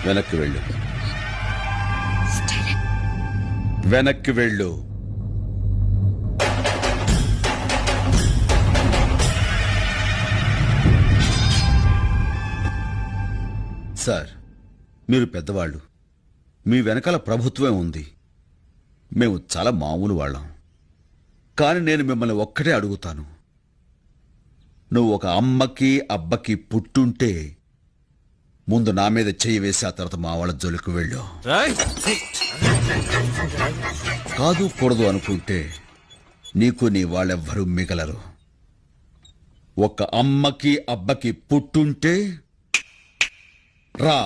వెనక్కి వెళ్ళు, వెనక్కి వెళ్ళు. సార్, మీరు పెద్దవాళ్ళు, మీ వెనకాల ప్రభుత్వం ఉంది. మేము చాలా మామూలు వాళ్ళం. కానీ నేను మిమ్మల్ని ఒక్కటే అడుగుతాను. నువ్వు ఒక అమ్మకి అబ్బకి పుట్టుంటే ముందు నా మీద చెయ్యి వేసి ఆ తర్వాత మా వాళ్ళ జోలికి వెళ్ళు. కాదు కూడదు అనుకుంటే నీకు నీ వాళ్ళెవ్వరూ మిగలరు. ఒక అమ్మకి అబ్బకి పుట్టుంటే రా.